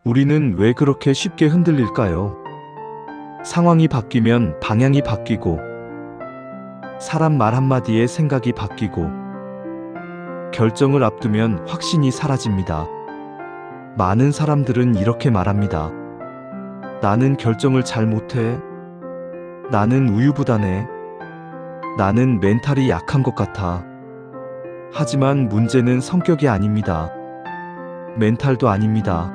우리는 왜 그렇게 쉽게 흔들릴까요? 상황이 바뀌면 방향이 바뀌고, 사람 말 한마디에 생각이 바뀌고, 결정을 앞두면 확신이 사라집니다. 많은 사람들은 이렇게 말합니다. 나는 결정을 잘 못해. 나는 우유부단해. 나는 멘탈이 약한 것 같아. 하지만 문제는 성격이 아닙니다. 멘탈도 아닙니다.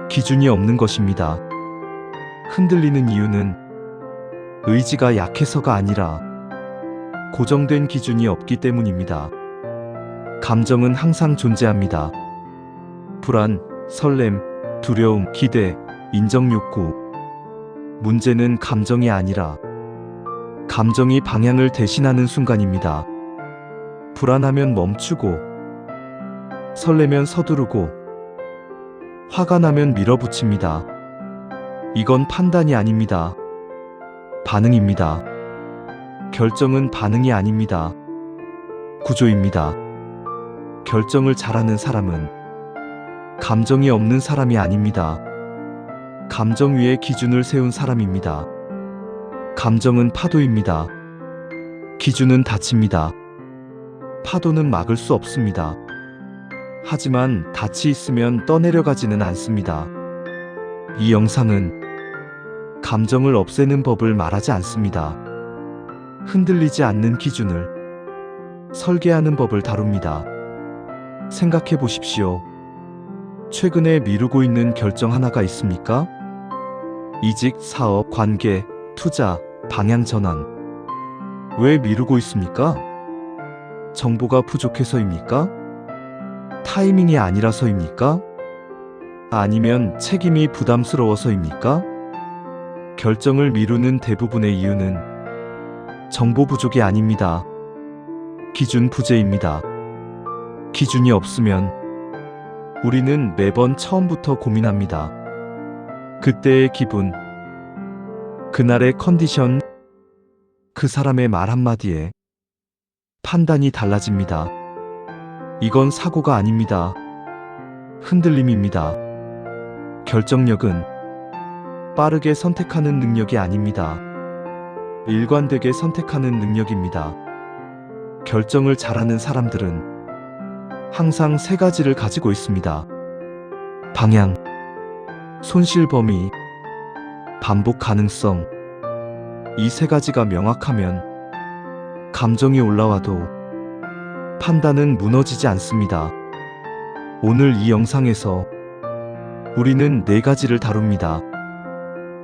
기준이 없는 것입니다. 흔들리는 이유는 의지가 약해서가 아니라 고정된 기준이 없기 때문입니다. 감정은 항상 존재합니다. 불안, 설렘, 두려움, 기대, 인정욕구. 문제는 감정이 아니라 감정이 방향을 대신하는 순간입니다. 불안하면 멈추고, 설레면 서두르고, 화가 나면 밀어붙입니다. 이건 판단이 아닙니다. 반응입니다. 결정은 반응이 아닙니다. 구조입니다. 결정을 잘하는 사람은 감정이 없는 사람이 아닙니다. 감정 위에 기준을 세운 사람입니다. 감정은 파도입니다. 기준은 닫힙니다. 파도는 막을 수 없습니다. 하지만 닻이 있으면 떠내려가지는 않습니다. 이 영상은 감정을 없애는 법을 말하지 않습니다. 흔들리지 않는 기준을 설계하는 법을 다룹니다. 생각해 보십시오. 최근에 미루고 있는 결정 하나가 있습니까? 이직, 사업, 관계, 투자, 방향 전환. 왜 미루고 있습니까? 정보가 부족해서입니까? 타이밍이 아니라서입니까? 아니면 책임이 부담스러워서입니까? 결정을 미루는 대부분의 이유는 정보 부족이 아닙니다. 기준 부재입니다. 기준이 없으면 우리는 매번 처음부터 고민합니다. 그때의 기분, 그날의 컨디션, 그 사람의 말 한마디에 판단이 달라집니다. 이건 사고가 아닙니다. 흔들림입니다. 결정력은 빠르게 선택하는 능력이 아닙니다. 일관되게 선택하는 능력입니다. 결정을 잘하는 사람들은 항상 세 가지를 가지고 있습니다. 방향, 손실 범위, 반복 가능성. 이 세 가지가 명확하면 감정이 올라와도 판단은 무너지지 않습니다. 오늘 이 영상에서 우리는 네 가지를 다룹니다.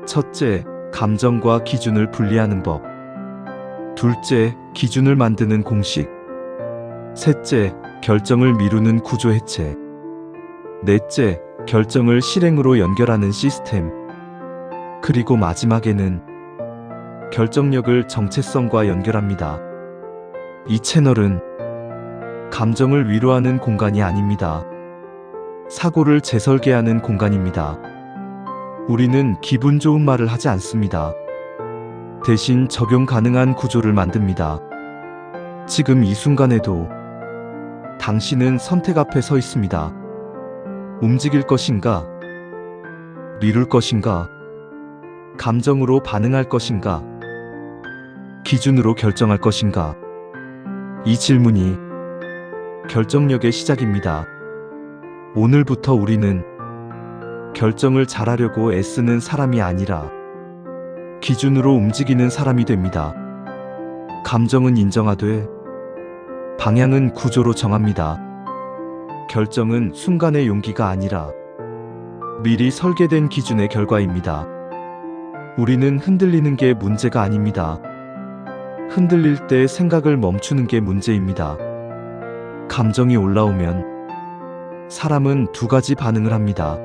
첫째, 감정과 기준을 분리하는 법. 둘째, 기준을 만드는 공식. 셋째, 결정을 미루는 구조 해체. 넷째, 결정을 실행으로 연결하는 시스템. 그리고 마지막에는 결정력을 정체성과 연결합니다. 이 채널은 감정을 위로하는 공간이 아닙니다. 사고를 재설계하는 공간입니다. 우리는 기분 좋은 말을 하지 않습니다. 대신 적용 가능한 구조를 만듭니다. 지금 이 순간에도 당신은 선택 앞에 서 있습니다. 움직일 것인가? 미룰 것인가? 감정으로 반응할 것인가? 기준으로 결정할 것인가? 이 질문이 결정력의 시작입니다. 오늘부터 우리는 결정을 잘하려고 애쓰는 사람이 아니라 기준으로 움직이는 사람이 됩니다. 감정은 인정하되 방향은 구조로 정합니다. 결정은 순간의 용기가 아니라 미리 설계된 기준의 결과입니다. 우리는 흔들리는 게 문제가 아닙니다. 흔들릴 때 생각을 멈추는 게 문제입니다. 감정이 올라오면 사람은 두 가지 반응을 합니다.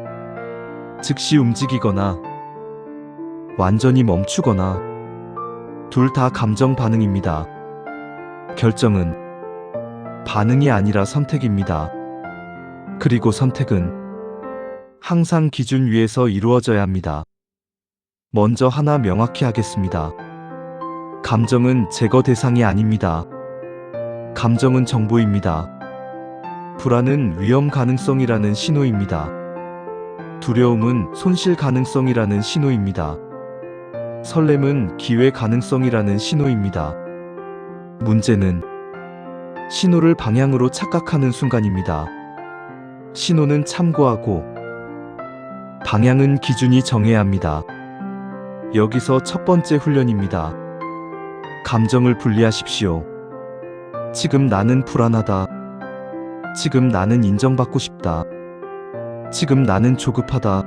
즉시 움직이거나 완전히 멈추거나 둘 다 감정 반응입니다. 결정은 반응이 아니라 선택입니다. 그리고 선택은 항상 기준 위에서 이루어져야 합니다. 먼저 하나 명확히 하겠습니다. 감정은 제거 대상이 아닙니다. 감정은 정보입니다. 불안은 위험 가능성이라는 신호입니다. 두려움은 손실 가능성이라는 신호입니다. 설렘은 기회 가능성이라는 신호입니다. 문제는 신호를 방향으로 착각하는 순간입니다. 신호는 참고하고 방향은 기준이 정해야 합니다. 여기서 첫 번째 훈련입니다. 감정을 분리하십시오. 지금 나는 불안하다. 지금 나는 인정받고 싶다. 지금 나는 조급하다.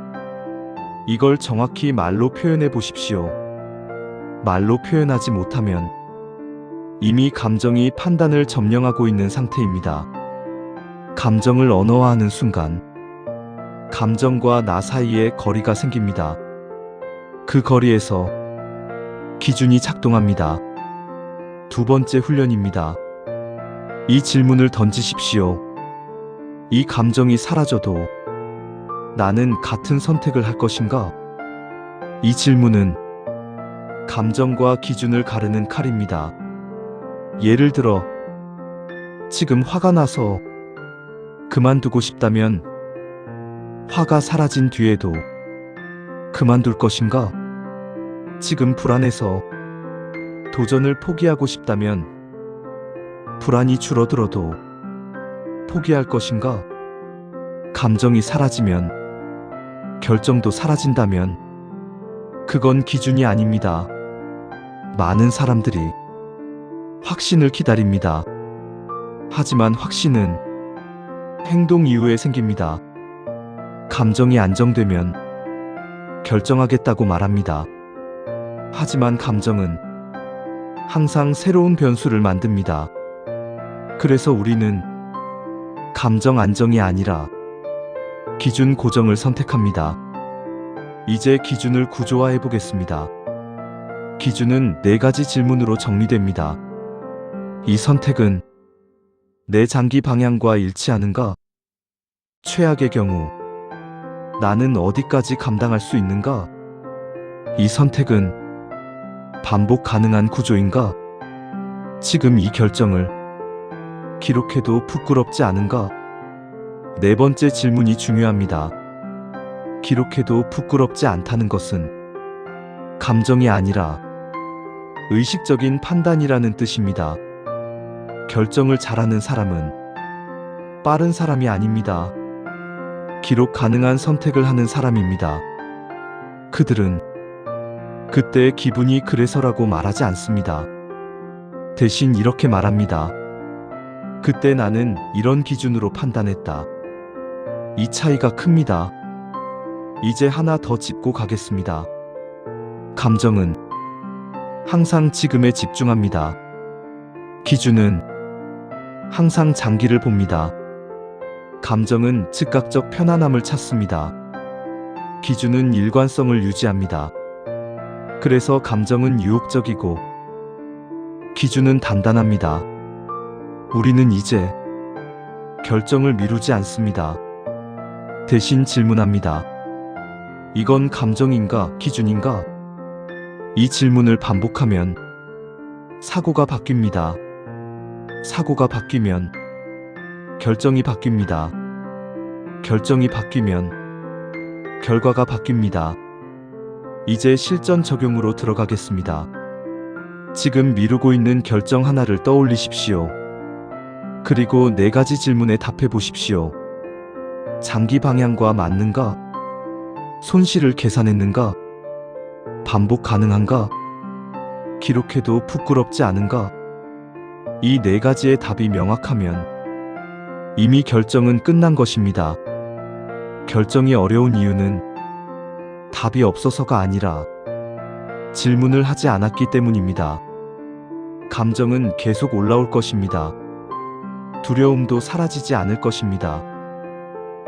이걸 정확히 말로 표현해 보십시오. 말로 표현하지 못하면 이미 감정이 판단을 점령하고 있는 상태입니다. 감정을 언어화하는 순간 감정과 나 사이에 거리가 생깁니다. 그 거리에서 기준이 작동합니다. 두 번째 훈련입니다. 이 질문을 던지십시오. 이 감정이 사라져도 나는 같은 선택을 할 것인가? 이 질문은 감정과 기준을 가르는 칼입니다. 예를 들어, 지금 화가 나서 그만두고 싶다면 화가 사라진 뒤에도 그만둘 것인가? 지금 불안해서 도전을 포기하고 싶다면 불안이 줄어들어도 포기할 것인가? 감정이 사라지면 결정도 사라진다면 그건 기준이 아닙니다. 많은 사람들이 확신을 기다립니다. 하지만 확신은 행동 이후에 생깁니다. 감정이 안정되면 결정하겠다고 말합니다. 하지만 감정은 항상 새로운 변수를 만듭니다. 그래서 우리는 감정 안정이 아니라 기준 고정을 선택합니다. 이제 기준을 구조화해 보겠습니다. 기준은 4가지 질문으로 정리됩니다. 이 선택은 내 장기 방향과 일치하는가? 최악의 경우 나는 어디까지 감당할 수 있는가? 이 선택은 반복 가능한 구조인가? 지금 이 결정을 기록해도 부끄럽지 않은가? 4번째 질문이 중요합니다. 기록해도 부끄럽지 않다는 것은 감정이 아니라 의식적인 판단이라는 뜻입니다. 결정을 잘하는 사람은 빠른 사람이 아닙니다. 기록 가능한 선택을 하는 사람입니다. 그들은 그때의 기분이 그래서라고 말하지 않습니다. 대신 이렇게 말합니다. 그때 나는 이런 기준으로 판단했다. 이 차이가 큽니다. 이제 하나 더 짚고 가겠습니다. 감정은 항상 지금에 집중합니다. 기준은 항상 장기를 봅니다. 감정은 즉각적 편안함을 찾습니다. 기준은 일관성을 유지합니다. 그래서 감정은 유혹적이고 기준은 단단합니다. 우리는 이제 결정을 미루지 않습니다. 대신 질문합니다. 이건 감정인가, 기준인가? 이 질문을 반복하면 사고가 바뀝니다. 사고가 바뀌면 결정이 바뀝니다. 결정이 바뀌면 결과가 바뀝니다. 이제 실전 적용으로 들어가겠습니다. 지금 미루고 있는 결정 하나를 떠올리십시오. 그리고 4가지 질문에 답해 보십시오. 장기 방향과 맞는가? 손실을 계산했는가? 반복 가능한가? 기록해도 부끄럽지 않은가? 이 4가지의 답이 명확하면 이미 결정은 끝난 것입니다. 결정이 어려운 이유는 답이 없어서가 아니라 질문을 하지 않았기 때문입니다. 감정은 계속 올라올 것입니다. 두려움도 사라지지 않을 것입니다.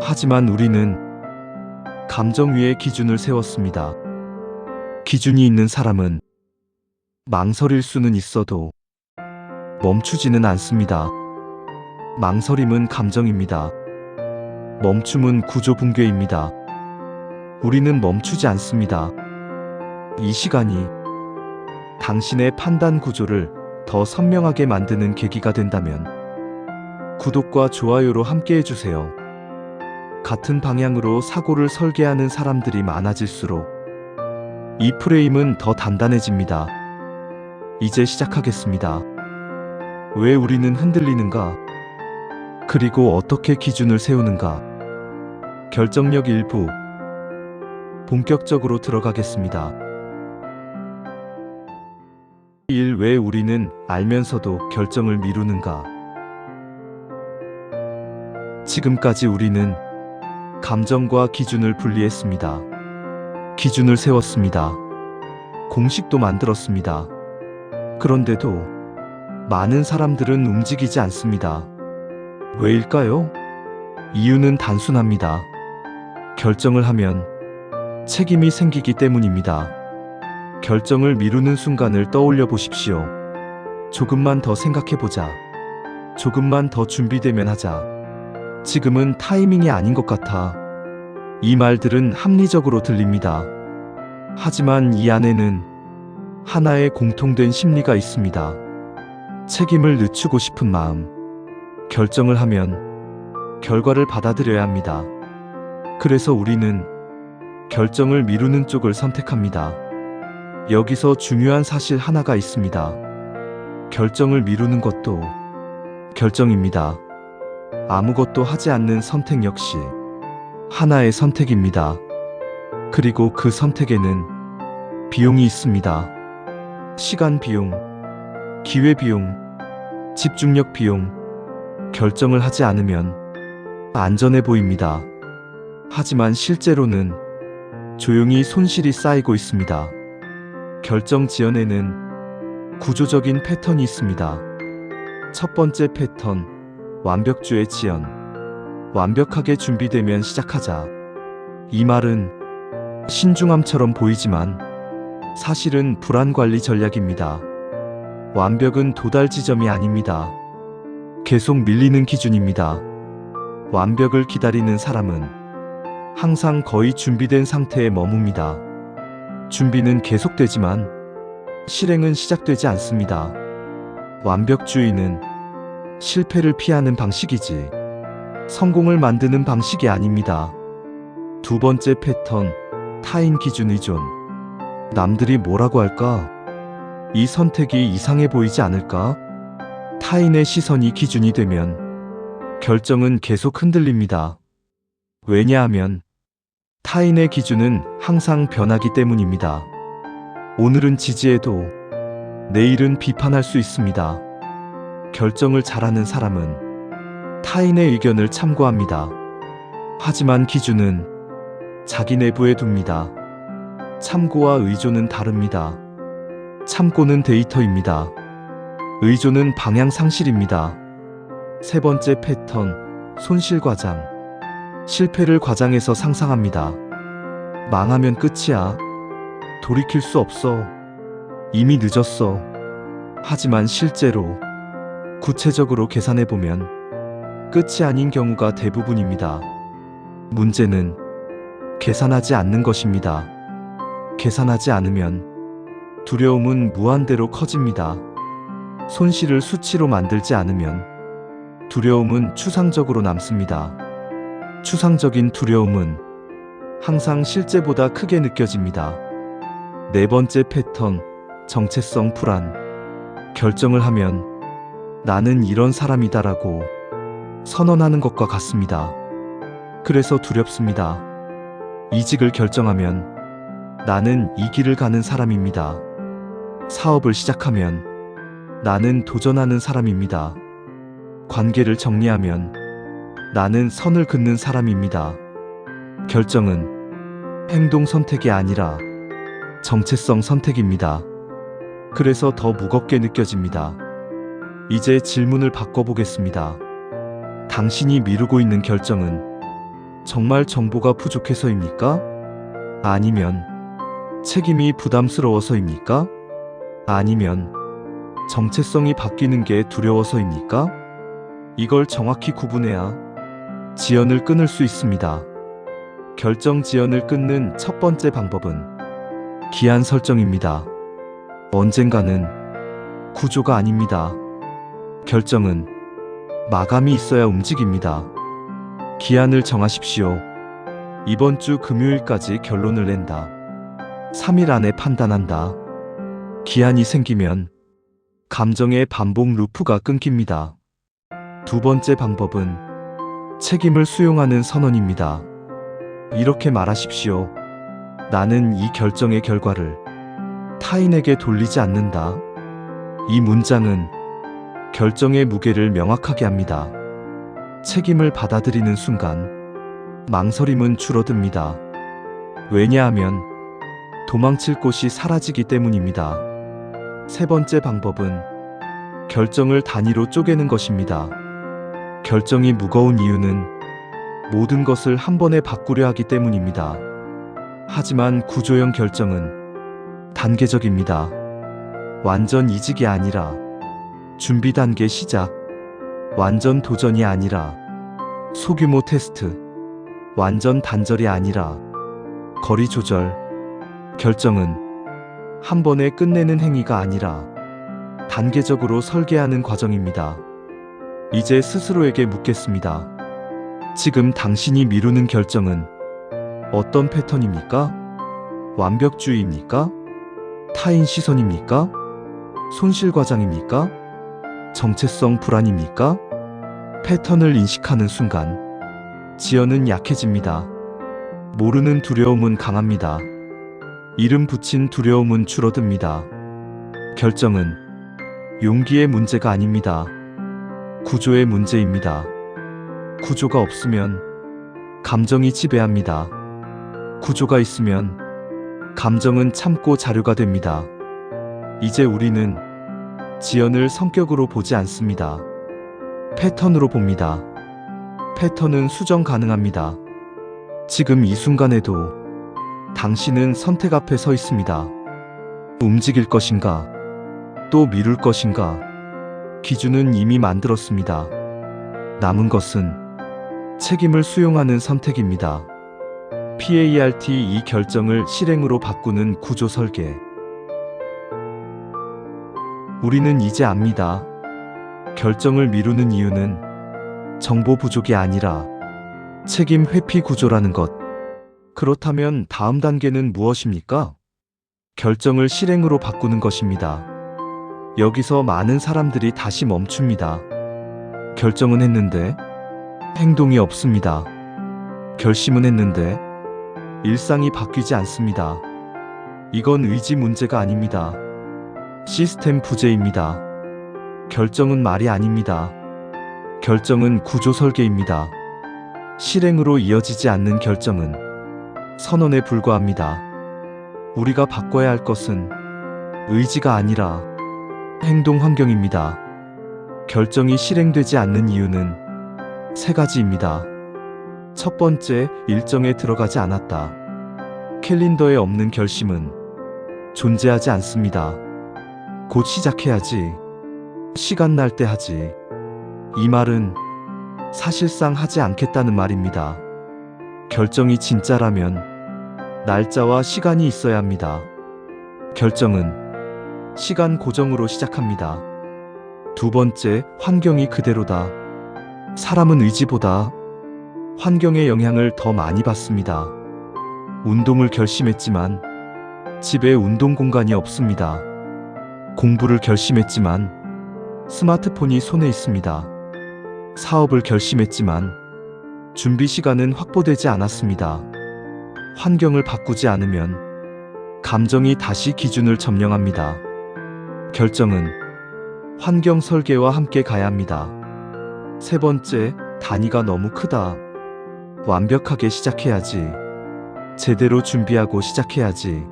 하지만 우리는 감정 위에 기준을 세웠습니다. 기준이 있는 사람은 망설일 수는 있어도 멈추지는 않습니다. 망설임은 감정입니다. 멈춤은 구조 붕괴입니다. 우리는 멈추지 않습니다. 이 시간이 당신의 판단 구조를 더 선명하게 만드는 계기가 된다면 구독과 좋아요로 함께 해주세요. 같은 방향으로 사고를 설계하는 사람들이 많아질수록 이 프레임은 더 단단해집니다. 이제 시작하겠습니다. 왜 우리는 흔들리는가? 그리고 어떻게 기준을 세우는가? 결정력 일부 본격적으로 들어가겠습니다. 1. 왜 우리는 알면서도 결정을 미루는가? 지금까지 우리는 감정과 기준을 분리했습니다. 기준을 세웠습니다. 공식도 만들었습니다. 그런데도 많은 사람들은 움직이지 않습니다. 왜일까요? 이유는 단순합니다. 결정을 하면 책임이 생기기 때문입니다. 결정을 미루는 순간을 떠올려 보십시오. 조금만 더 생각해보자. 조금만 더 준비되면 하자. 지금은 타이밍이 아닌 것 같아. 이 말들은 합리적으로 들립니다. 하지만 이 안에는 하나의 공통된 심리가 있습니다. 책임을 늦추고 싶은 마음. 결정을 하면 결과를 받아들여야 합니다. 그래서 우리는 결정을 미루는 쪽을 선택합니다. 여기서 중요한 사실 하나가 있습니다. 결정을 미루는 것도 결정입니다. 아무것도 하지 않는 선택 역시 하나의 선택입니다. 그리고 그 선택에는 비용이 있습니다. 시간 비용, 기회 비용, 집중력 비용. 결정을 하지 않으면 안전해 보입니다. 하지만 실제로는 조용히 손실이 쌓이고 있습니다. 결정 지연에는 구조적인 패턴이 있습니다. 첫 번째 패턴, 완벽주의 지연. 완벽하게 준비되면 시작하자. 이 말은 신중함처럼 보이지만 사실은 불안 관리 전략입니다. 완벽은 도달 지점이 아닙니다. 계속 밀리는 기준입니다. 완벽을 기다리는 사람은 항상 거의 준비된 상태에 머뭅니다. 준비는 계속되지만 실행은 시작되지 않습니다. 완벽주의는 실패를 피하는 방식이지 성공을 만드는 방식이 아닙니다. 두 번째 패턴, 타인 기준 의존. 남들이 뭐라고 할까? 이 선택이 이상해 보이지 않을까? 타인의 시선이 기준이 되면 결정은 계속 흔들립니다. 왜냐하면 타인의 기준은 항상 변하기 때문입니다. 오늘은 지지해도 내일은 비판할 수 있습니다. 결정을 잘하는 사람은 타인의 의견을 참고합니다. 하지만 기준은 자기 내부에 둡니다. 참고와 의존은 다릅니다. 참고는 데이터입니다. 의존은 방향 상실입니다. 세 번째 패턴, 손실 과장. 실패를 과장해서 상상합니다. 망하면 끝이야. 돌이킬 수 없어. 이미 늦었어. 하지만 실제로 구체적으로 계산해보면 끝이 아닌 경우가 대부분입니다. 문제는 계산하지 않는 것입니다. 계산하지 않으면 두려움은 무한대로 커집니다. 손실을 수치로 만들지 않으면 두려움은 추상적으로 남습니다. 추상적인 두려움은 항상 실제보다 크게 느껴집니다. 네 번째 패턴, 정체성 불안. 결정을 하면 나는 이런 사람이다라고 선언하는 것과 같습니다. 그래서 두렵습니다. 이직을 결정하면 나는 이 길을 가는 사람입니다. 사업을 시작하면 나는 도전하는 사람입니다. 관계를 정리하면 나는 선을 긋는 사람입니다. 결정은 행동 선택이 아니라 정체성 선택입니다. 그래서 더 무겁게 느껴집니다. 이제 질문을 바꿔보겠습니다. 당신이 미루고 있는 결정은 정말 정보가 부족해서입니까? 아니면 책임이 부담스러워서입니까? 아니면 정체성이 바뀌는 게 두려워서입니까? 이걸 정확히 구분해야 지연을 끊을 수 있습니다. 결정 지연을 끊는 첫 번째 방법은 기한 설정입니다. 언젠가는 구조가 아닙니다. 결정은 마감이 있어야 움직입니다. 기한을 정하십시오. 이번 주 금요일까지 결론을 낸다. 3일 안에 판단한다. 기한이 생기면 감정의 반복 루프가 끊깁니다. 두 번째 방법은 책임을 수용하는 선언입니다. 이렇게 말하십시오. 나는 이 결정의 결과를 타인에게 돌리지 않는다. 이 문장은 결정의 무게를 명확하게 합니다. 책임을 받아들이는 순간 망설임은 줄어듭니다. 왜냐하면 도망칠 곳이 사라지기 때문입니다. 세 번째 방법은 결정을 단위로 쪼개는 것입니다. 결정이 무거운 이유는 모든 것을 한 번에 바꾸려 하기 때문입니다. 하지만 구조형 결정은 단계적입니다. 완전 이직이 아니라 준비 단계 시작, 완전 도전이 아니라 소규모 테스트, 완전 단절이 아니라 거리 조절. 결정은 한 번에 끝내는 행위가 아니라 단계적으로 설계하는 과정입니다. 이제 스스로에게 묻겠습니다. 지금 당신이 미루는 결정은 어떤 패턴입니까? 완벽주의입니까? 타인 시선입니까? 손실 과장입니까? 정체성 불안입니까? 패턴을 인식하는 순간 지연은 약해집니다. 모르는 두려움은 강합니다. 이름 붙인 두려움은 줄어듭니다. 결정은 용기의 문제가 아닙니다. 구조의 문제입니다. 구조가 없으면 감정이 지배합니다. 구조가 있으면 감정은 참고 자료가 됩니다. 이제 우리는 지연을 성격으로 보지 않습니다. 패턴으로 봅니다. 패턴은 수정 가능합니다. 지금 이 순간에도 당신은 선택 앞에 서 있습니다. 움직일 것인가? 또 미룰 것인가? 기준은 이미 만들었습니다. 남은 것은 책임을 수용하는 선택입니다. PART 이 결정을 실행으로 바꾸는 구조 설계. 우리는 이제 압니다. 결정을 미루는 이유는 정보 부족이 아니라 책임 회피 구조라는 것. 그렇다면 다음 단계는 무엇입니까? 결정을 실행으로 바꾸는 것입니다. 여기서 많은 사람들이 다시 멈춥니다. 결정은 했는데 행동이 없습니다. 결심은 했는데 일상이 바뀌지 않습니다. 이건 의지 문제가 아닙니다. 시스템 부재입니다. 결정은 말이 아닙니다. 결정은 구조 설계입니다. 실행으로 이어지지 않는 결정은 선언에 불과합니다. 우리가 바꿔야 할 것은 의지가 아니라 행동 환경입니다. 결정이 실행되지 않는 이유는 세 가지입니다. 첫 번째, 일정에 들어가지 않았다. 캘린더에 없는 결심은 존재하지 않습니다. 곧 시작해야지. 시간 날 때 하지. 이 말은 사실상 하지 않겠다는 말입니다. 결정이 진짜라면 날짜와 시간이 있어야 합니다. 결정은 시간 고정으로 시작합니다. 두 번째, 환경이 그대로다. 사람은 의지보다 환경의 영향을 더 많이 받습니다. 운동을 결심했지만 집에 운동 공간이 없습니다. 공부를 결심했지만 스마트폰이 손에 있습니다. 사업을 결심했지만 준비 시간은 확보되지 않았습니다. 환경을 바꾸지 않으면 감정이 다시 기준을 점령합니다. 결정은 환경 설계와 함께 가야 합니다. 세 번째, 단위가 너무 크다. 완벽하게 시작해야지. 제대로 준비하고 시작해야지.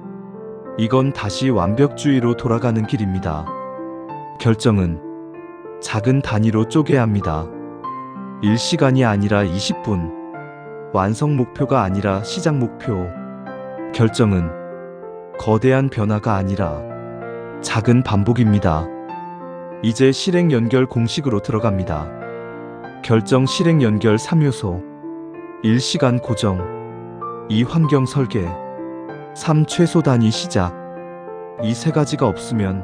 이건 다시 완벽주의로 돌아가는 길입니다. 결정은 작은 단위로 쪼개야 합니다. 1시간이 아니라 20분. 완성 목표가 아니라 시작 목표. 결정은 거대한 변화가 아니라 작은 반복입니다. 이제 실행 연결 공식으로 들어갑니다. 결정 실행 연결 3요소. 1. 시간 고정. 2. 환경 설계. 3. 최소 단위 시작. 이 세 가지가 없으면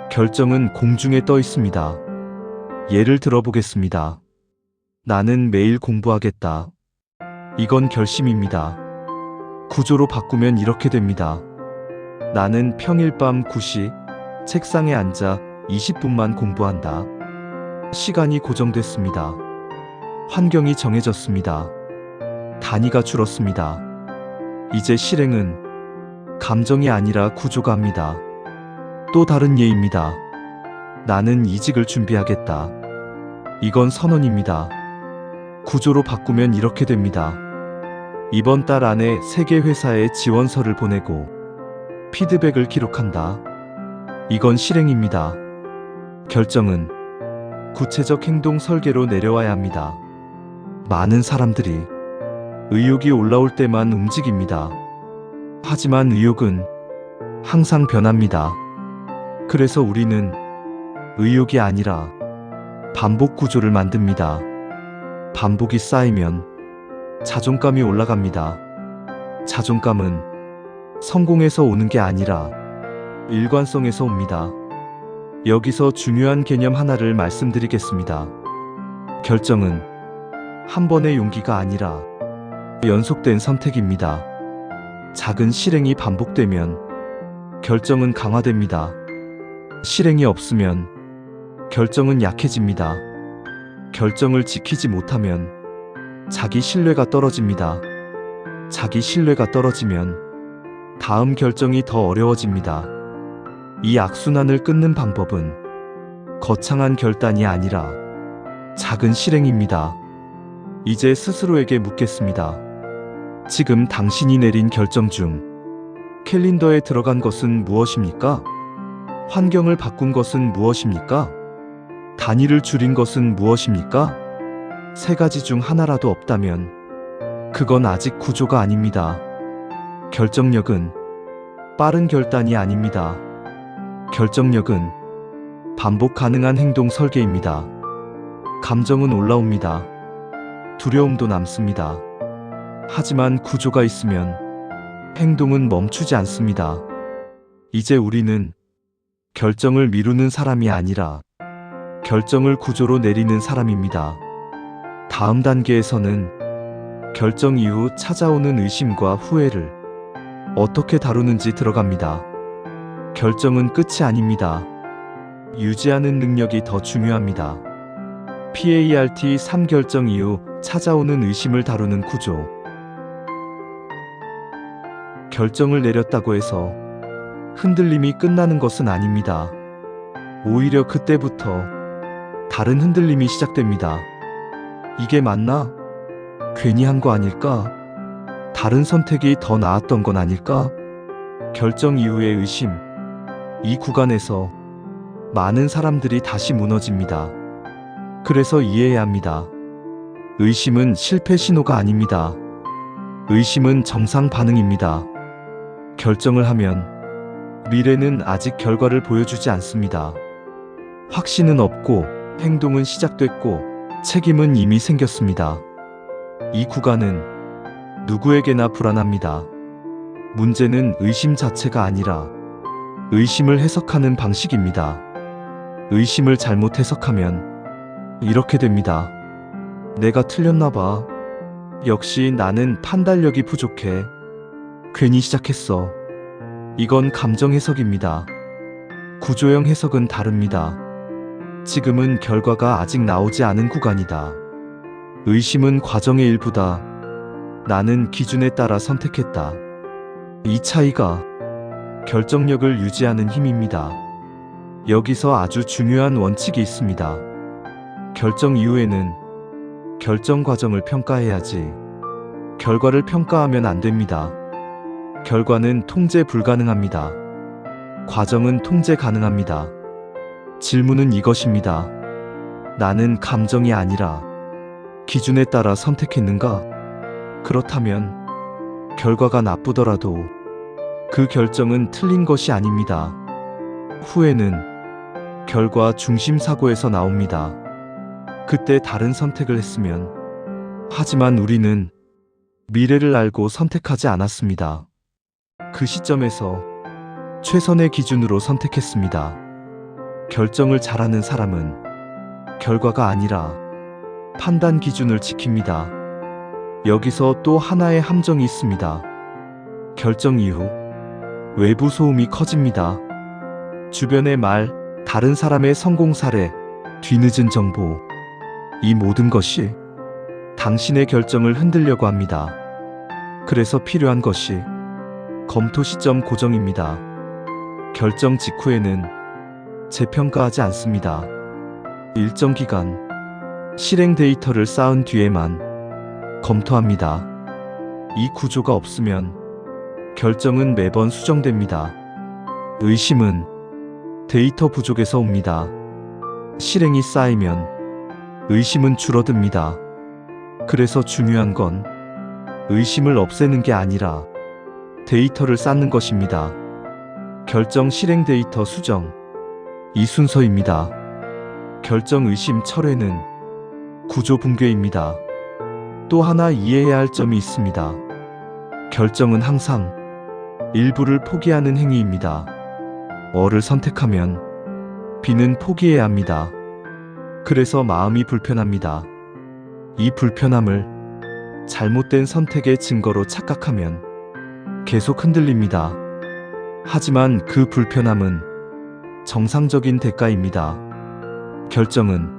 결정은 공중에 떠 있습니다. 예를 들어보겠습니다. 나는 매일 공부하겠다. 이건 결심입니다. 구조로 바꾸면 이렇게 됩니다. 나는 평일 밤 9시 책상에 앉아 20분만 공부한다. 시간이 고정됐습니다. 환경이 정해졌습니다. 단위가 줄었습니다. 이제 실행은 감정이 아니라 구조가 합니다. 또 다른 예입니다. 나는 이직을 준비하겠다. 이건 선언입니다. 구조로 바꾸면 이렇게 됩니다. 이번 달 안에 3개 회사에 지원서를 보내고 피드백을 기록한다. 이건 실행입니다. 결정은 구체적 행동 설계로 내려와야 합니다. 많은 사람들이 의욕이 올라올 때만 움직입니다. 하지만 의욕은 항상 변합니다. 그래서 우리는 의욕이 아니라 반복 구조를 만듭니다. 반복이 쌓이면 자존감이 올라갑니다. 자존감은 성공에서 오는 게 아니라 일관성에서 옵니다. 여기서 중요한 개념 하나를 말씀드리겠습니다. 결정은 한 번의 용기가 아니라 연속된 선택입니다. 작은 실행이 반복되면 결정은 강화됩니다. 실행이 없으면 결정은 약해집니다. 결정을 지키지 못하면 자기 신뢰가 떨어집니다. 자기 신뢰가 떨어지면 다음 결정이 더 어려워집니다. 이 악순환을 끊는 방법은 거창한 결단이 아니라 작은 실행입니다. 이제 스스로에게 묻겠습니다. 지금 당신이 내린 결정 중 캘린더에 들어간 것은 무엇입니까? 환경을 바꾼 것은 무엇입니까? 단위를 줄인 것은 무엇입니까? 3가지 중 하나라도 없다면 그건 아직 구조가 아닙니다. 결정력은 빠른 결단이 아닙니다. 결정력은 반복 가능한 행동 설계입니다. 감정은 올라옵니다. 두려움도 남습니다. 하지만 구조가 있으면 행동은 멈추지 않습니다. 이제 우리는 결정을 미루는 사람이 아니라 결정을 구조로 내리는 사람입니다. 다음 단계에서는 결정 이후 찾아오는 의심과 후회를 어떻게 다루는지 들어갑니다. 결정은 끝이 아닙니다. 유지하는 능력이 더 중요합니다. PART 3결정 이후 찾아오는 의심을 다루는 구조. 결정을 내렸다고 해서 흔들림이 끝나는 것은 아닙니다. 오히려 그때부터 다른 흔들림이 시작됩니다. 이게 맞나? 괜히 한 거 아닐까? 다른 선택이 더 나았던 건 아닐까? 결정 이후의 의심. 이 구간에서 많은 사람들이 다시 무너집니다. 그래서 이해해야 합니다. 의심은 실패 신호가 아닙니다. 의심은 정상 반응입니다. 결정을 하면 미래는 아직 결과를 보여주지 않습니다. 확신은 없고 행동은 시작됐고 책임은 이미 생겼습니다. 이 구간은 누구에게나 불안합니다. 문제는 의심 자체가 아니라 의심을 해석하는 방식입니다. 의심을 잘못 해석하면 이렇게 됩니다. 내가 틀렸나 봐. 역시 나는 판단력이 부족해. 괜히 시작했어. 이건 감정 해석입니다. 구조형 해석은 다릅니다. 지금은 결과가 아직 나오지 않은 구간이다. 의심은 과정의 일부다. 나는 기준에 따라 선택했다. 이 차이가 결정력을 유지하는 힘입니다. 여기서 아주 중요한 원칙이 있습니다. 결정 이후에는 결정 과정을 평가해야지 결과를 평가하면 안 됩니다. 결과는 통제 불가능합니다. 과정은 통제 가능합니다. 질문은 이것입니다. 나는 감정이 아니라 기준에 따라 선택했는가? 그렇다면 결과가 나쁘더라도 그 결정은 틀린 것이 아닙니다. 후회는 결과 중심 사고에서 나옵니다. 그때 다른 선택을 했으면. 하지만 우리는 미래를 알고 선택하지 않았습니다. 그 시점에서 최선의 기준으로 선택했습니다. 결정을 잘하는 사람은 결과가 아니라 판단 기준을 지킵니다. 여기서 또 하나의 함정이 있습니다. 결정 이후 외부 소음이 커집니다. 주변의 말, 다른 사람의 성공 사례, 뒤늦은 정보, 이 모든 것이 당신의 결정을 흔들려고 합니다. 그래서 필요한 것이 검토 시점 고정입니다. 결정 직후에는 재평가하지 않습니다. 일정 기간 실행 데이터를 쌓은 뒤에만 검토합니다. 이 구조가 없으면 결정은 매번 수정됩니다. 의심은 데이터 부족에서 옵니다. 실행이 쌓이면 의심은 줄어듭니다. 그래서 중요한 건 의심을 없애는 게 아니라 데이터를 쌓는 것입니다. 결정 실행 데이터 수정. 이 순서입니다. 결정 의심 철회는 구조 붕괴입니다. 또 하나 이해해야 할 점이 있습니다. 결정은 항상 일부를 포기하는 행위입니다. 어를 선택하면 B는 포기해야 합니다. 그래서 마음이 불편합니다. 이 불편함을 잘못된 선택의 증거로 착각하면 계속 흔들립니다. 하지만 그 불편함은 정상적인 대가입니다. 결정은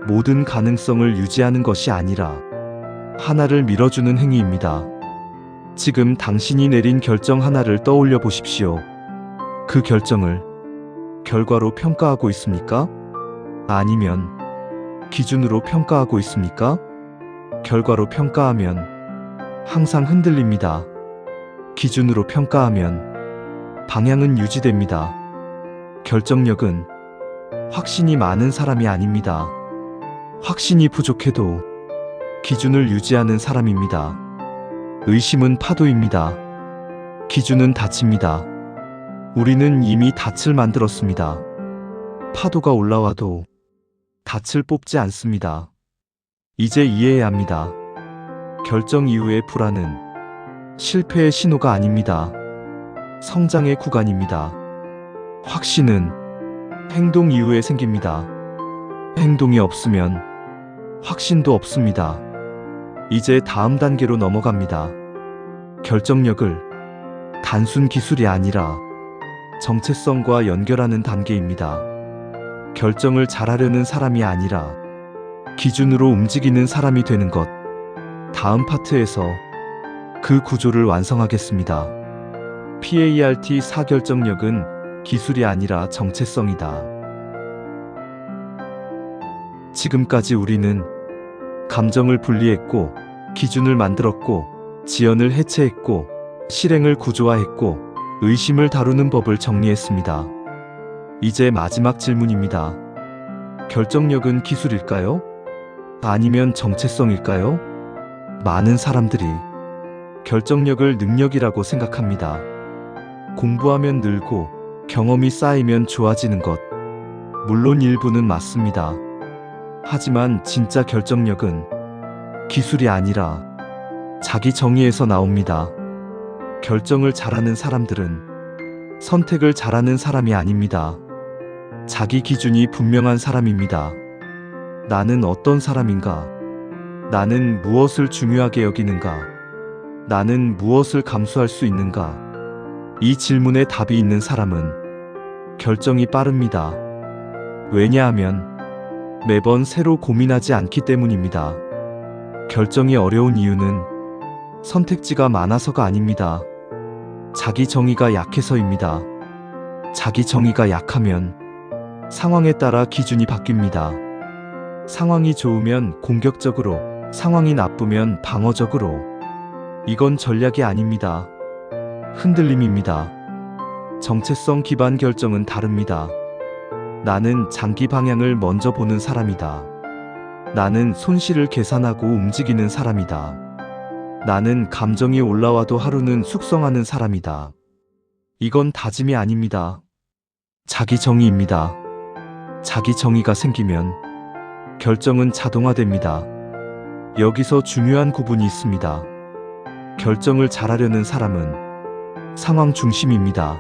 모든 가능성을 유지하는 것이 아니라 하나를 밀어주는 행위입니다. 지금 당신이 내린 결정 하나를 떠올려 보십시오. 그 결정을 결과로 평가하고 있습니까? 아니면 기준으로 평가하고 있습니까? 결과로 평가하면 항상 흔들립니다. 기준으로 평가하면 방향은 유지됩니다. 결정력은 확신이 많은 사람이 아닙니다. 확신이 부족해도 기준을 유지하는 사람입니다. 의심은 파도입니다. 기준은 닻입니다. 우리는 이미 닻을 만들었습니다. 파도가 올라와도 닻을 뽑지 않습니다. 이제 이해해야 합니다. 결정 이후의 불안은 실패의 신호가 아닙니다. 성장의 구간입니다. 확신은 행동 이후에 생깁니다. 행동이 없으면 확신도 없습니다. 이제 다음 단계로 넘어갑니다. 결정력을 단순 기술이 아니라 정체성과 연결하는 단계입니다. 결정을 잘하려는 사람이 아니라 기준으로 움직이는 사람이 되는 것. 다음 파트에서 그 구조를 완성하겠습니다. PART 4 결정력은 기술이 아니라 정체성이다. 지금까지 우리는 감정을 분리했고, 기준을 만들었고, 지연을 해체했고, 실행을 구조화했고, 의심을 다루는 법을 정리했습니다. 이제 마지막 질문입니다. 결정력은 기술일까요? 아니면 정체성일까요? 많은 사람들이 결정력을 능력이라고 생각합니다. 공부하면 늘고 경험이 쌓이면 좋아지는 것. 물론 일부는 맞습니다. 하지만 진짜 결정력은 기술이 아니라 자기 정의에서 나옵니다. 결정을 잘하는 사람들은 선택을 잘하는 사람이 아닙니다. 자기 기준이 분명한 사람입니다. 나는 어떤 사람인가? 나는 무엇을 중요하게 여기는가? 나는 무엇을 감수할 수 있는가? 이 질문에 답이 있는 사람은 결정이 빠릅니다. 왜냐하면 매번 새로 고민하지 않기 때문입니다. 결정이 어려운 이유는 선택지가 많아서가 아닙니다. 자기 정의가 약해서입니다. 자기 정의가 약하면 상황에 따라 기준이 바뀝니다. 상황이 좋으면 공격적으로, 상황이 나쁘면 방어적으로. 이건 전략이 아닙니다. 흔들림입니다. 정체성 기반 결정은 다릅니다. 나는 장기 방향을 먼저 보는 사람이다. 나는 손실을 계산하고 움직이는 사람이다. 나는 감정이 올라와도 하루는 숙성하는 사람이다. 이건 다짐이 아닙니다. 자기 정의입니다. 자기 정의가 생기면 결정은 자동화됩니다. 여기서 중요한 구분이 있습니다. 결정을 잘하려는 사람은 상황 중심입니다.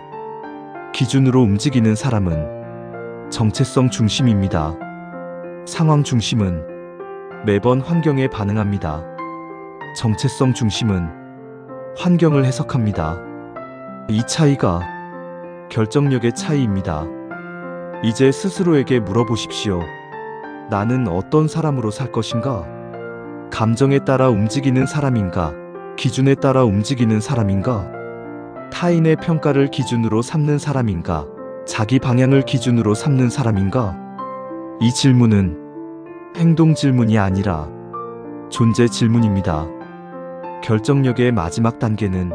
기준으로 움직이는 사람은 정체성 중심입니다. 상황 중심은 매번 환경에 반응합니다. 정체성 중심은 환경을 해석합니다. 이 차이가 결정력의 차이입니다. 이제 스스로에게 물어보십시오. 나는 어떤 사람으로 살 것인가? 감정에 따라 움직이는 사람인가? 기준에 따라 움직이는 사람인가? 타인의 평가를 기준으로 삼는 사람인가? 자기 방향을 기준으로 삼는 사람인가? 이 질문은 행동 질문이 아니라 존재 질문입니다. 결정력의 마지막 단계는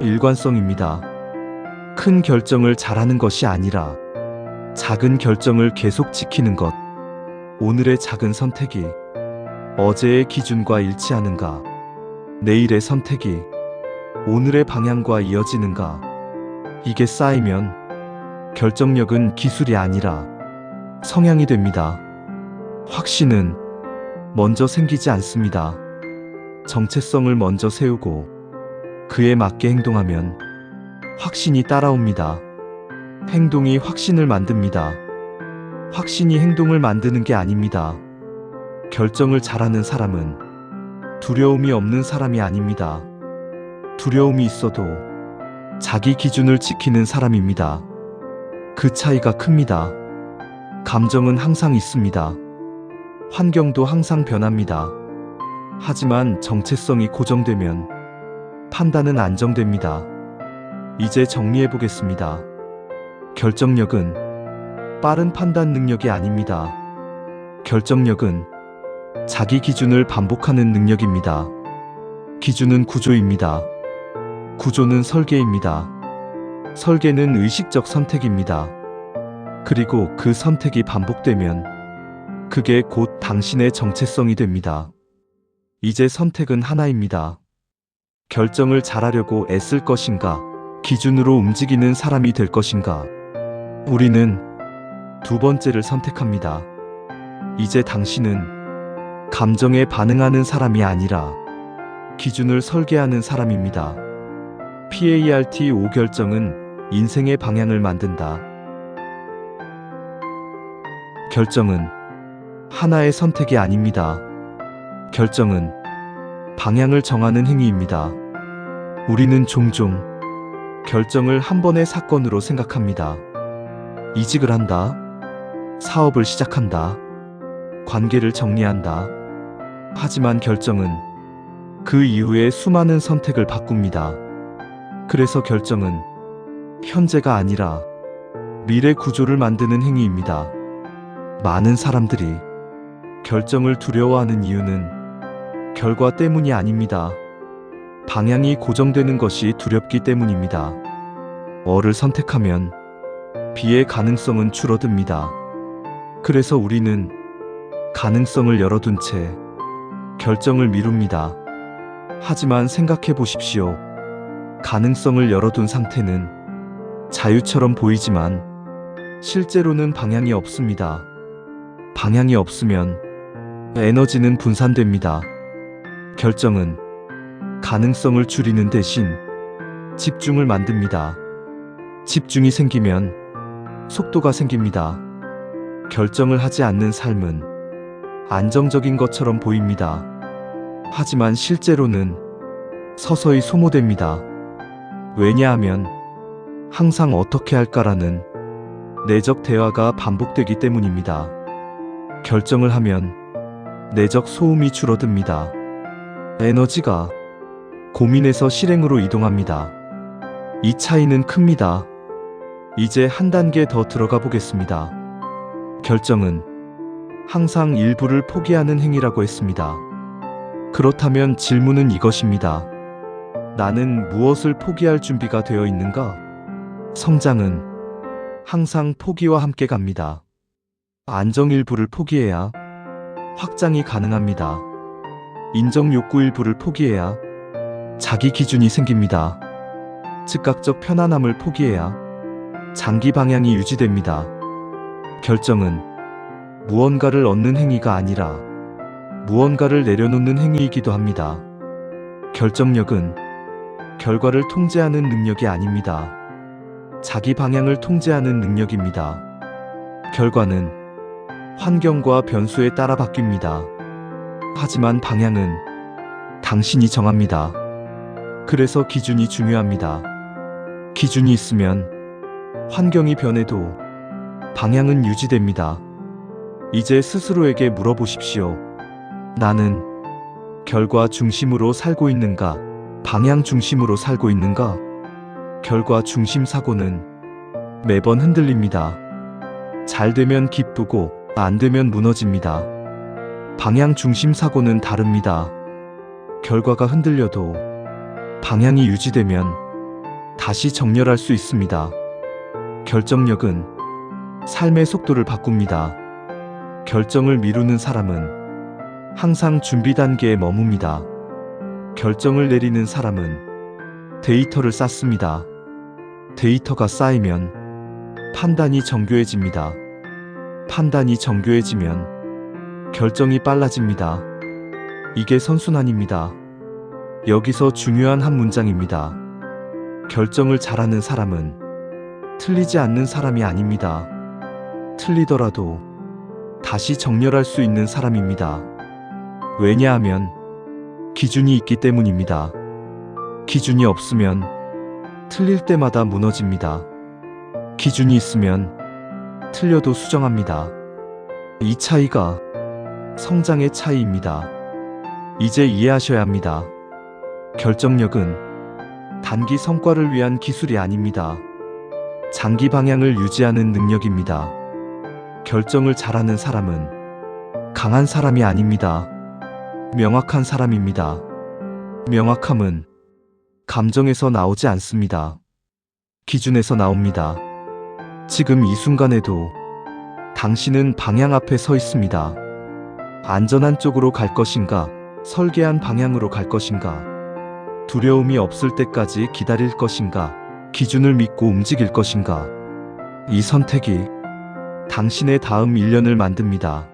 일관성입니다. 큰 결정을 잘하는 것이 아니라 작은 결정을 계속 지키는 것. 오늘의 작은 선택이 어제의 기준과 일치하는가? 내일의 선택이 오늘의 방향과 이어지는가? 이게 쌓이면 결정력은 기술이 아니라 성향이 됩니다. 확신은 먼저 생기지 않습니다. 정체성을 먼저 세우고 그에 맞게 행동하면 확신이 따라옵니다. 행동이 확신을 만듭니다. 확신이 행동을 만드는 게 아닙니다. 결정을 잘하는 사람은 두려움이 없는 사람이 아닙니다. 두려움이 있어도 자기 기준을 지키는 사람입니다. 그 차이가 큽니다. 감정은 항상 있습니다. 환경도 항상 변합니다. 하지만 정체성이 고정되면 판단은 안정됩니다. 이제 정리해 보겠습니다. 결정력은 빠른 판단 능력이 아닙니다. 결정력은 자기 기준을 반복하는 능력입니다. 기준은 구조입니다. 구조는 설계입니다. 설계는 의식적 선택입니다. 그리고 그 선택이 반복되면 그게 곧 당신의 정체성이 됩니다. 이제 선택은 하나입니다. 결정을 잘하려고 애쓸 것인가? 기준으로 움직이는 사람이 될 것인가? 우리는 두 번째를 선택합니다. 이제 당신은 감정에 반응하는 사람이 아니라 기준을 설계하는 사람입니다. PART 5 결정은 인생의 방향을 만든다. 결정은 하나의 선택이 아닙니다. 결정은 방향을 정하는 행위입니다. 우리는 종종 결정을 한 번의 사건으로 생각합니다. 이직을 한다. 사업을 시작한다. 관계를 정리한다. 하지만 결정은 그 이후에 수많은 선택을 바꿉니다. 그래서 결정은 현재가 아니라 미래 구조를 만드는 행위입니다. 많은 사람들이 결정을 두려워하는 이유는 결과 때문이 아닙니다. 방향이 고정되는 것이 두렵기 때문입니다. 어를 선택하면 B의 가능성은 줄어듭니다. 그래서 우리는 가능성을 열어둔 채 결정을 미룹니다. 하지만 생각해 보십시오. 가능성을 열어둔 상태는 자유처럼 보이지만 실제로는 방향이 없습니다. 방향이 없으면 에너지는 분산됩니다. 결정은 가능성을 줄이는 대신 집중을 만듭니다. 집중이 생기면 속도가 생깁니다. 결정을 하지 않는 삶은 안정적인 것처럼 보입니다. 하지만 실제로는 서서히 소모됩니다. 왜냐하면 항상 어떻게 할까라는 내적 대화가 반복되기 때문입니다. 결정을 하면 내적 소음이 줄어듭니다. 에너지가 고민에서 실행으로 이동합니다. 이 차이는 큽니다. 이제 한 단계 더 들어가 보겠습니다. 결정은 항상 일부를 포기하는 행위라고 했습니다. 그렇다면 질문은 이것입니다. 나는 무엇을 포기할 준비가 되어 있는가? 성장은 항상 포기와 함께 갑니다. 안정 일부를 포기해야 확장이 가능합니다. 인정 욕구 일부를 포기해야 자기 기준이 생깁니다. 즉각적 편안함을 포기해야 장기 방향이 유지됩니다. 결정은 무언가를 얻는 행위가 아니라 무언가를 내려놓는 행위이기도 합니다. 결정력은 결과를 통제하는 능력이 아닙니다. 자기 방향을 통제하는 능력입니다. 결과는 환경과 변수에 따라 바뀝니다. 하지만 방향은 당신이 정합니다. 그래서 기준이 중요합니다. 기준이 있으면 환경이 변해도 방향은 유지됩니다. 이제 스스로에게 물어보십시오. 나는 결과 중심으로 살고 있는가? 방향 중심으로 살고 있는가? 결과 중심 사고는 매번 흔들립니다. 잘 되면 기쁘고 안 되면 무너집니다. 방향 중심 사고는 다릅니다. 결과가 흔들려도 방향이 유지되면 다시 정렬할 수 있습니다. 결정력은 삶의 속도를 바꿉니다. 결정을 미루는 사람은 항상 준비 단계에 머뭅니다. 결정을 내리는 사람은 데이터를 쌓습니다. 데이터가 쌓이면 판단이 정교해집니다. 판단이 정교해지면 결정이 빨라집니다. 이게 선순환입니다. 여기서 중요한 한 문장입니다. 결정을 잘하는 사람은 틀리지 않는 사람이 아닙니다. 틀리더라도 다시 정렬할 수 있는 사람입니다. 왜냐하면 기준이 있기 때문입니다. 기준이 없으면 틀릴 때마다 무너집니다. 기준이 있으면 틀려도 수정합니다. 이 차이가 성장의 차이입니다. 이제 이해하셔야 합니다. 결정력은 단기 성과를 위한 기술이 아닙니다. 장기 방향을 유지하는 능력입니다. 결정을 잘하는 사람은 강한 사람이 아닙니다. 명확한 사람입니다. 명확함은 감정에서 나오지 않습니다. 기준에서 나옵니다. 지금 이 순간에도 당신은 방향 앞에 서 있습니다. 안전한 쪽으로 갈 것인가? 설계한 방향으로 갈 것인가? 두려움이 없을 때까지 기다릴 것인가? 기준을 믿고 움직일 것인가? 이 선택이 당신의 다음 1년을 만듭니다.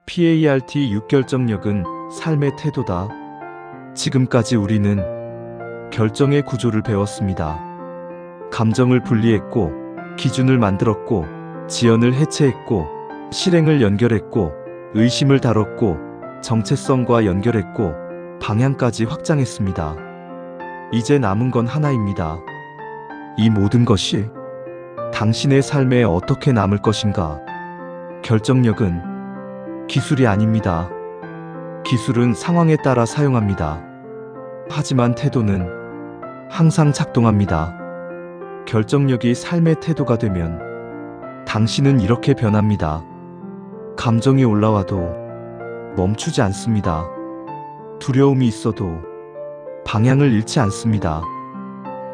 PART 6결정력은 삶의 태도다. 지금까지 우리는 결정의 구조를 배웠습니다. 감정을 분리했고, 기준을 만들었고, 지연을 해체했고, 실행을 연결했고, 의심을 다뤘고, 정체성과 연결했고, 방향까지 확장했습니다. 이제 남은 건 하나입니다. 이 모든 것이 당신의 삶에 어떻게 남을 것인가? 결정력은 기술이 아닙니다. 기술은 상황에 따라 사용합니다. 하지만 태도는 항상 작동합니다. 결정력이 삶의 태도가 되면 당신은 이렇게 변합니다. 감정이 올라와도 멈추지 않습니다. 두려움이 있어도 방향을 잃지 않습니다.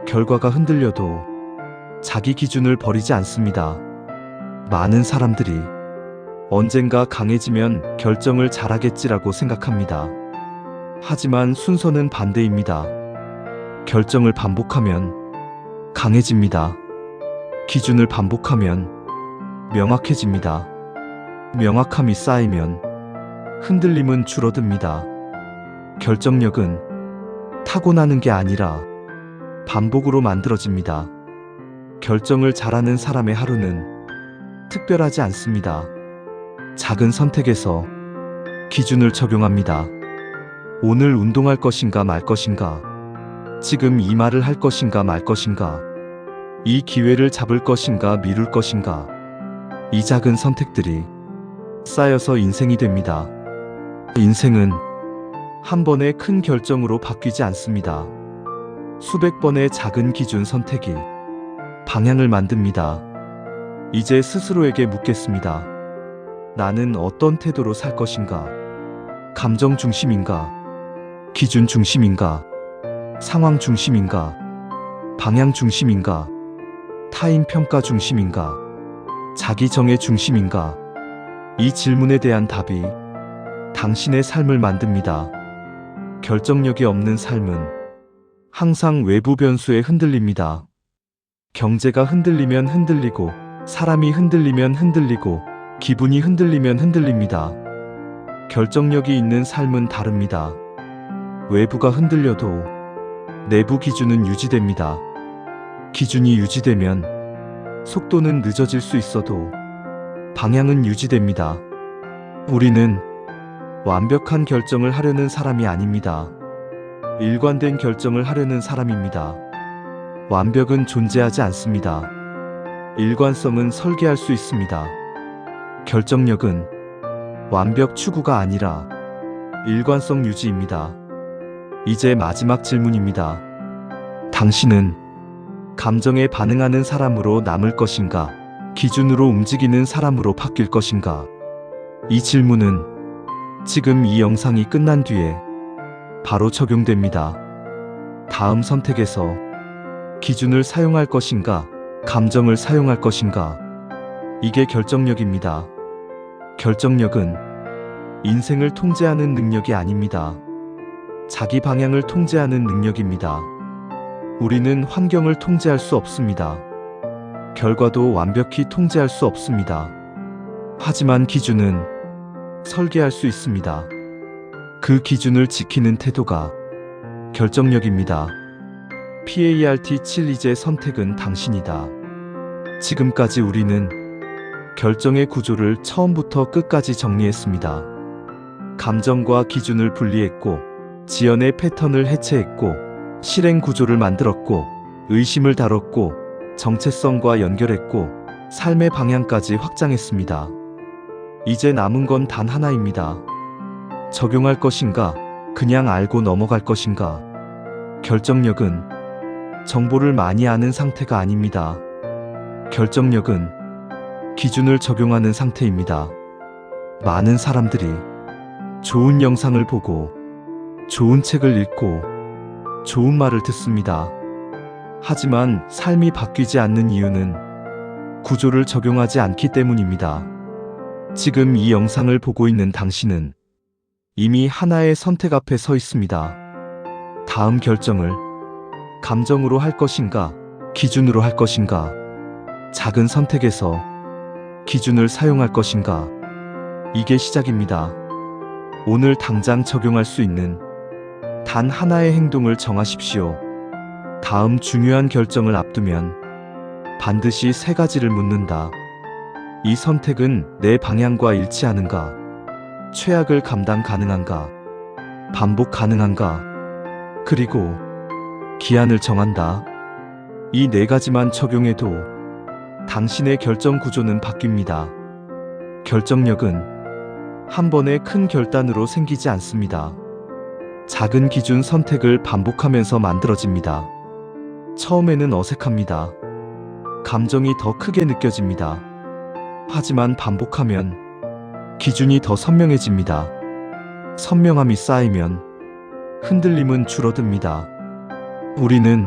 결과가 흔들려도 자기 기준을 버리지 않습니다. 많은 사람들이 언젠가 강해지면 결정을 잘하겠지라고 생각합니다. 하지만 순서는 반대입니다. 결정을 반복하면 강해집니다. 기준을 반복하면 명확해집니다. 명확함이 쌓이면 흔들림은 줄어듭니다. 결정력은 타고나는 게 아니라 반복으로 만들어집니다. 결정을 잘하는 사람의 하루는 특별하지 않습니다. 작은 선택에서 기준을 적용합니다. 오늘 운동할 것인가 말 것인가? 지금 이 말을 할 것인가 말 것인가? 이 기회를 잡을 것인가 미룰 것인가? 이 작은 선택들이 쌓여서 인생이 됩니다. 인생은 한 번의 큰 결정으로 바뀌지 않습니다. 수백 번의 작은 기준 선택이 방향을 만듭니다. 이제 스스로에게 묻겠습니다. 나는 어떤 태도로 살 것인가? 감정 중심인가? 기준 중심인가? 상황 중심인가? 방향 중심인가? 타인 평가 중심인가? 자기 정의 중심인가? 이 질문에 대한 답이 당신의 삶을 만듭니다. 결정력이 없는 삶은 항상 외부 변수에 흔들립니다. 경제가 흔들리면 흔들리고, 사람이 흔들리면 흔들리고, 기분이 흔들리면 흔들립니다. 결정력이 있는 삶은 다릅니다. 외부가 흔들려도 내부 기준은 유지됩니다. 기준이 유지되면 속도는 늦어질 수 있어도 방향은 유지됩니다. 우리는 완벽한 결정을 하려는 사람이 아닙니다. 일관된 결정을 하려는 사람입니다. 완벽은 존재하지 않습니다. 일관성은 설계할 수 있습니다. 결정력은 완벽 추구가 아니라 일관성 유지입니다. 이제 마지막 질문입니다. 당신은 감정에 반응하는 사람으로 남을 것인가? 기준으로 움직이는 사람으로 바뀔 것인가? 이 질문은 지금 이 영상이 끝난 뒤에 바로 적용됩니다. 다음 선택에서 기준을 사용할 것인가? 감정을 사용할 것인가? 이게 결정력입니다. 결정력은 인생을 통제하는 능력이 아닙니다. 자기 방향을 통제하는 능력입니다. 우리는 환경을 통제할 수 없습니다. 결과도 완벽히 통제할 수 없습니다. 하지만 기준은 설계할 수 있습니다. 그 기준을 지키는 태도가 결정력입니다. PART 7 이제 선택은 당신이다. 지금까지 우리는 결정의 구조를 처음부터 끝까지 정리했습니다. 감정과 기준을 분리했고, 지연의 패턴을 해체했고, 실행 구조를 만들었고, 의심을 다뤘고, 정체성과 연결했고, 삶의 방향까지 확장했습니다. 이제 남은 건 단 하나입니다. 적용할 것인가? 그냥 알고 넘어갈 것인가? 결정력은 정보를 많이 아는 상태가 아닙니다. 결정력은 기준을 적용하는 상태입니다. 많은 사람들이 좋은 영상을 보고, 좋은 책을 읽고, 좋은 말을 듣습니다. 하지만 삶이 바뀌지 않는 이유는 구조를 적용하지 않기 때문입니다. 지금 이 영상을 보고 있는 당신은 이미 하나의 선택 앞에 서 있습니다. 다음 결정을 감정으로 할 것인가, 기준으로 할 것인가? 작은 선택에서 기준을 사용할 것인가? 이게 시작입니다. 오늘 당장 적용할 수 있는 단 하나의 행동을 정하십시오. 다음 중요한 결정을 앞두면 반드시 세 가지를 묻는다. 이 선택은 내 방향과 일치하는가? 최악을 감당 가능한가? 반복 가능한가? 그리고 기한을 정한다. 이 네 가지만 적용해도 당신의 결정 구조는 바뀝니다. 결정력은 한 번의 큰 결단으로 생기지 않습니다. 작은 기준 선택을 반복하면서 만들어집니다. 처음에는 어색합니다. 감정이 더 크게 느껴집니다. 하지만 반복하면 기준이 더 선명해집니다. 선명함이 쌓이면 흔들림은 줄어듭니다. 우리는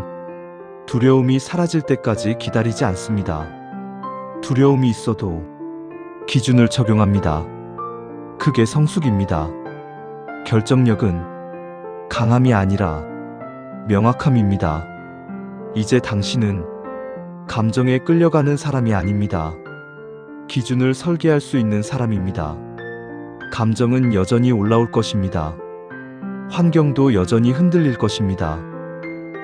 두려움이 사라질 때까지 기다리지 않습니다. 두려움이 있어도 기준을 적용합니다. 그게 성숙입니다. 결정력은 강함이 아니라 명확함입니다. 이제 당신은 감정에 끌려가는 사람이 아닙니다. 기준을 설계할 수 있는 사람입니다. 감정은 여전히 올라올 것입니다. 환경도 여전히 흔들릴 것입니다.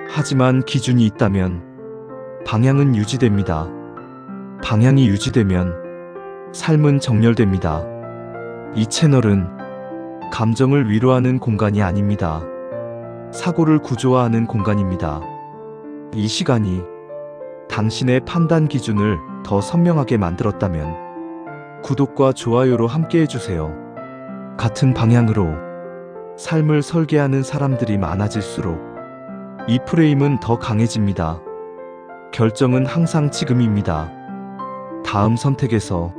하지만 기준이 있다면 방향은 유지됩니다. 방향이 유지되면 삶은 정렬됩니다. 이 채널은 감정을 위로하는 공간이 아닙니다. 사고를 구조화하는 공간입니다. 이 시간이 당신의 판단 기준을 더 선명하게 만들었다면 구독과 좋아요로 함께 해주세요. 같은 방향으로 삶을 설계하는 사람들이 많아질수록 이 프레임은 더 강해집니다. 결정은 항상 지금입니다. 다음 선택에서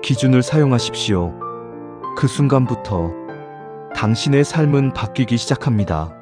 기준을 사용하십시오. 그 순간부터 당신의 삶은 바뀌기 시작합니다.